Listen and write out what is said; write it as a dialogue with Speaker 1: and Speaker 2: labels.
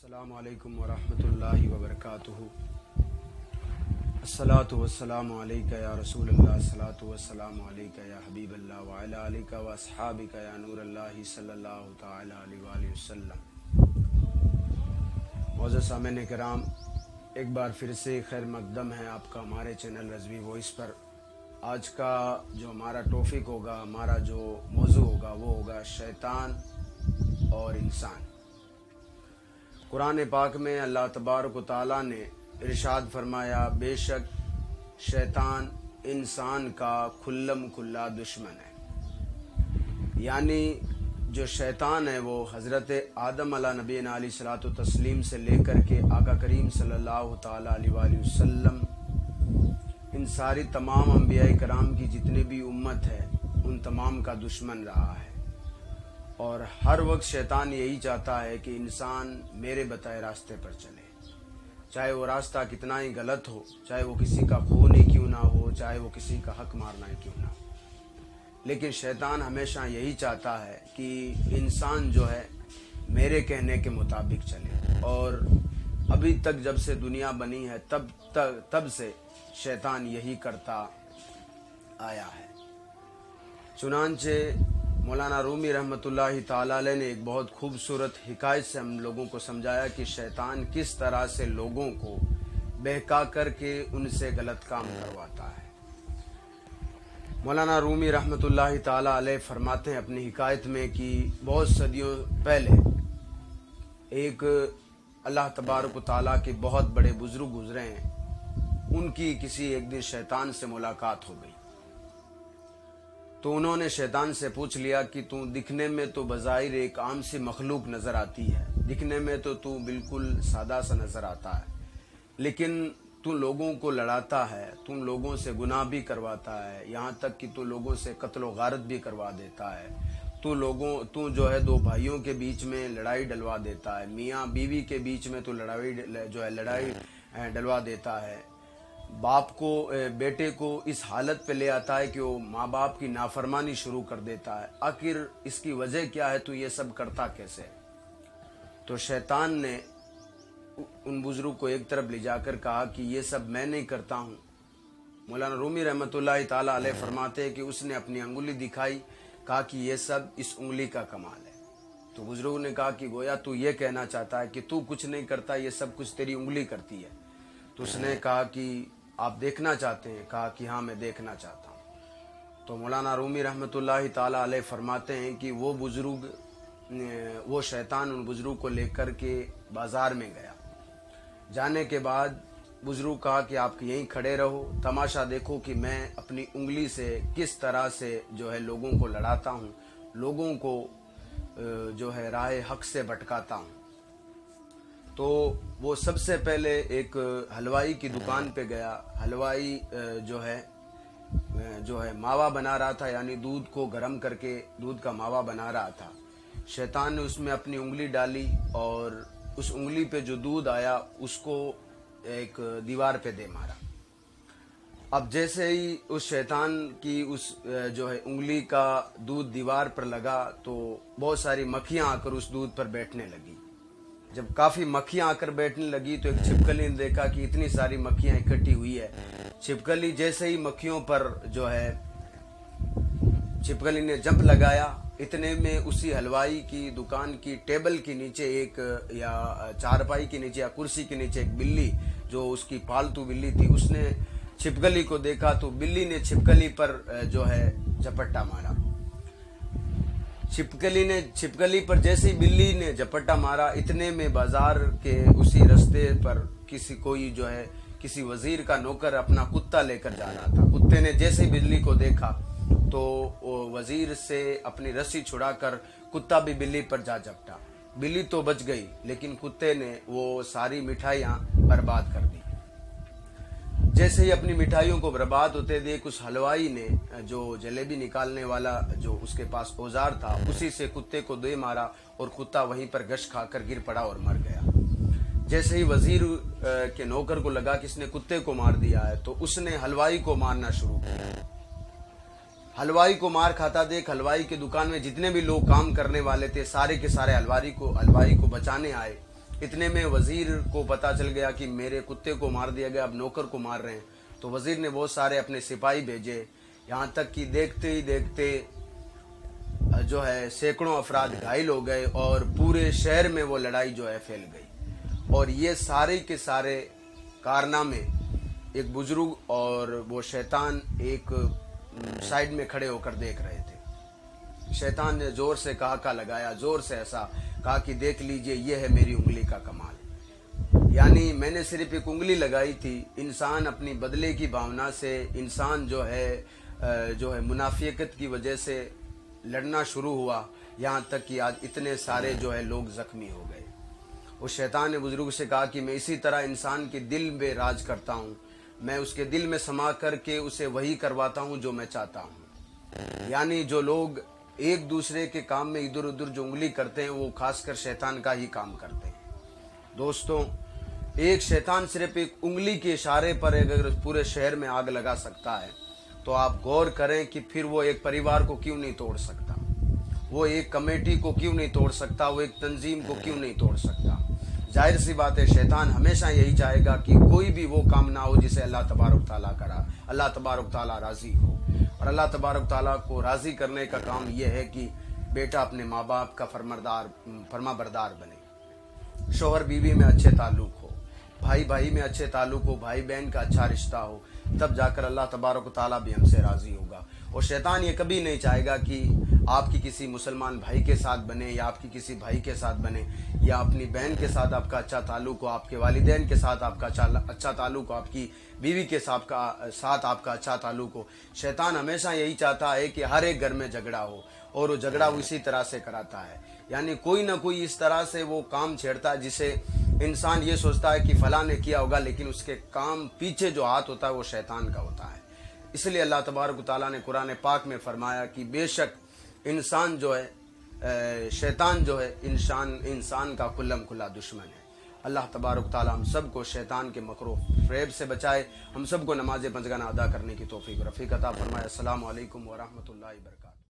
Speaker 1: अस्सलामु अलैकुम वरहमतुल्लाहि वबरकातुहू। अस्सलातु वस्सलामु अलैका या रसूलल्लाह, अस्सलातु वस्सलामु अलैका या हबीबल्लाह व अला आलिका व अस्हाबिका या नूरल्लाहि सल्लल्लाहु तआला अलैहि वसल्लम। मौजूद सामईन किराम, एक बार फिर से खैर मकदम है आपका हमारे चैनल रज़वी वॉइस पर। आज का जो हमारा टॉपिक होगा, हमारा जो मौजू होगा वो होगा शैतान और इंसान। कुरान पाक में अल्लाह तबारक व तआला ने इरशाद फरमाया, बेशक शैतान इंसान का खुल्लम खुल्ला दुश्मन है। यानी जो शैतान है वो हज़रत आदम अला नबीना अलैहिस्सलातु तस्लीम से लेकर के आका करीम सल्लल्लाहु तआला अलैहि वसल्लम, इन सारी तमाम अंबिया कराम की जितनी भी उम्मत है उन तमाम का दुश्मन रहा है। और हर वक्त शैतान यही चाहता है कि इंसान मेरे बताए रास्ते पर चले, चाहे वो रास्ता कितना ही गलत हो, चाहे वो किसी का खून ही क्यों ना हो, चाहे वो किसी का हक मारना ही क्यों ना हो। लेकिन शैतान हमेशा यही चाहता है कि इंसान जो है मेरे कहने के मुताबिक चले। और अभी तक जब से दुनिया बनी है तब से शैतान यही करता आया है। चुनांचे मौलाना रूमी रहमतुल्लाहि ताला अलैह ने एक बहुत खूबसूरत हिकायत से हम लोगों को समझाया कि शैतान किस तरह से लोगों को बहका करके उनसे गलत काम करवाता है। मौलाना रूमी रहमतुल्लाहि ताला अलैह फरमाते हैं अपनी हिकायत में कि बहुत सदियों पहले एक अल्लाह तबारक व तआला के बहुत बड़े बुजुर्ग गुजरे हैं। उनकी किसी एक दिन शैतान से मुलाकात हो गई तो उन्होंने शैतान से पूछ लिया कि तू दिखने में तो बज़ाहिर एक आम सी मखलूक नज़र आती है, दिखने में तो तू बिल्कुल सादा सा नज़र आता है, लेकिन तू लोगों को लड़ाता है, तू लोगों से गुनाह भी करवाता है, यहाँ तक कि तू लोगों से कत्ल व गारत भी करवा देता है। तू जो है दो भाइयों के बीच में लड़ाई डलवा देता है, मियाँ बीवी के बीच में तू लड़ाई डलवा देता है। बाप को बेटे को इस हालत पे ले आता है कि वो माँ बाप की नाफरमानी शुरू कर देता है। आखिर इसकी वजह क्या है, तू ये सब करता कैसे? तो शैतान ने उन बुजुर्ग को एक तरफ ले जाकर कहा कि ये सब मैं नहीं करता हूँ। मौलाना रूमी रहमतुल्लाहि ताला अलैह फरमाते हैं कि उसने अपनी अंगुली दिखाई, कहा कि ये सब इस उंगली का कमाल है। तो बुजुर्ग ने कहा कि गोया तू ये कहना चाहता है कि तू कुछ नहीं करता, ये सब कुछ तेरी उंगली करती है। तो उसने कहा कि आप देखना चाहते हैं? कहा कि हाँ मैं देखना चाहता हूँ। तो मौलाना रूमी रहमतुल्लाहि ताला अलैह फरमाते हैं कि वो शैतान उन बुजुर्ग को लेकर के बाजार में गया। जाने के बाद बुजुर्ग कहा कि आप यहीं खड़े रहो, तमाशा देखो कि मैं अपनी उंगली से किस तरह से जो है लोगों को लड़ाता हूँ, लोगों को जो है राह हक से भटकाता हूँ। तो वो सबसे पहले एक हलवाई की दुकान पे गया। हलवाई जो है मावा बना रहा था, यानी दूध को गर्म करके दूध का मावा बना रहा था। शैतान ने उसमें अपनी उंगली डाली और उस उंगली पे जो दूध आया उसको एक दीवार पे दे मारा। अब जैसे ही उस शैतान की उस जो है उंगली का दूध दीवार पर लगा तो बहुत सारी मक्खियां आकर उस दूध पर बैठने लगी। जब काफी मक्खियां आकर बैठने लगी तो एक छिपकली ने देखा कि इतनी सारी मक्खियां इकट्ठी हुई है। छिपकली जैसे ही मक्खियों पर जो है छिपकली ने जंप लगाया, इतने में उसी हलवाई की दुकान की टेबल के नीचे एक या चारपाई के नीचे या कुर्सी के नीचे एक बिल्ली, जो उसकी पालतू बिल्ली थी, उसने छिपकली को देखा तो बिल्ली ने छिपकली पर जो है झपट्टा मारा। छिपकली पर जैसे ही बिल्ली ने झपट्टा मारा, इतने में बाजार के उसी रास्ते पर किसी वजीर का नौकर अपना कुत्ता लेकर जा रहा था। कुत्ते ने जैसे ही बिल्ली को देखा तो वजीर से अपनी रस्सी छुड़ाकर कुत्ता भी बिल्ली पर जा झपटा। बिल्ली तो बच गई, लेकिन कुत्ते ने वो सारी मिठाइयां बर्बाद कर दी। जैसे ही अपनी मिठाइयों को बर्बाद होते देख उस हलवाई ने जो जलेबी निकालने वाला जो उसके पास औजार था उसी से कुत्ते को दे मारा और कुत्ता वहीं पर गश खाकर गिर पड़ा और मर गया। जैसे ही वजीर के नौकर को लगा कि इसने कुत्ते को मार दिया है तो उसने हलवाई को मारना शुरू किया। हलवाई को मार खाता देख हलवाई की दुकान में जितने भी लोग काम करने वाले थे सारे के सारे हलवाई को बचाने आए इतने में वजीर को पता चल गया कि मेरे कुत्ते को मार दिया गया, अब नौकर को मार रहे हैं। तो वजीर ने बहुत सारे अपने सिपाही भेजे, यहाँ तक कि देखते ही देखते जो है सैकड़ों अफराद घायल हो गए और पूरे शहर में वो लड़ाई जो है फैल गई। और ये सारे के सारे कारनामे एक बुजुर्ग और वो शैतान एक साइड में खड़े होकर देख रहे थे। शैतान ने जोर से कहा लगाया, जोर से ऐसा कहा कि देख लीजिए ये है मेरी उंगली का कमाल। यानी मैंने सिर्फ एक उंगली लगाई थी। इंसान अपनी बदले की भावना से, इंसान जो है मुनाफिकत की वजह से लड़ना शुरू हुआ, यहाँ तक कि आज इतने सारे जो है लोग जख्मी हो गए। उस शैतान ने बुजुर्ग से कहा कि मैं इसी तरह इंसान के दिल में राज करता हूँ, मैं उसके दिल में समा करके उसे वही करवाता हूँ जो मैं चाहता हूँ। यानी जो लोग एक दूसरे के काम में इधर उधर जो उंगली करते हैं वो खासकर शैतान का ही काम करते हैं। दोस्तों, एक शैतान सिर्फ एक उंगली के इशारे पर अगर पूरे शहर में आग लगा सकता है तो आप गौर करें कि फिर वो एक परिवार को क्यों नहीं तोड़ सकता, वो एक कमेटी को क्यों नहीं तोड़ सकता, वो एक तंजीम को क्यों नहीं तोड़ सकता। जाहिर सी बात है, शैतान हमेशा यही चाहेगा कि कोई भी वो काम ना हो जिसे अल्लाह तबारक ताला करा, अल्लाह तबारक ताला राजी हो। और अल्लाह तबारक ताला को राजी करने का काम यह है कि बेटा अपने माँ बाप का फरमाबरदार बने, शोहर बीवी में अच्छे ताल्लुक हो, भाई भाई में अच्छे ताल्लुक हो, भाई बहन का अच्छा रिश्ता हो, तब जाकर अल्लाह तबारक ताला भी हमसे राजी होगा। और शैतान ये कभी नहीं चाहेगा कि आपकी किसी मुसलमान भाई के साथ बने या आपकी किसी भाई के साथ बने या अपनी बहन के साथ आपका अच्छा ताल्लुक हो, आपके वालिदैन के साथ आपका अच्छा ताल्लुक हो, आपकी बीवी के साथ आपका अच्छा ताल्लुक हो। शैतान हमेशा यही चाहता है कि हर एक घर में झगड़ा हो और वो झगड़ा उसी तरह से कराता है। यानी कोई ना कोई इस तरह से वो काम छेड़ता है जिसे इंसान ये सोचता है कि फलां ने किया होगा, लेकिन उसके काम पीछे जो हाथ होता है वो शैतान का होता है। इसलिए अल्लाह तबारक ताला ने कुरान पाक में फरमाया कि बेशक इंसान जो है, शैतान जो है इंसान का कुल्लम खुला दुश्मन है। अल्लाह तबारक ताला हम सबको शैतान के मकरो फ़रेब से बचाए, हम सबको नमाज पंजगाना अदा करने की तौफीक रफ़ीक अता फरमाए। अस्सलामु अलैकुम व रहमतुल्लाहि व बरकातहू।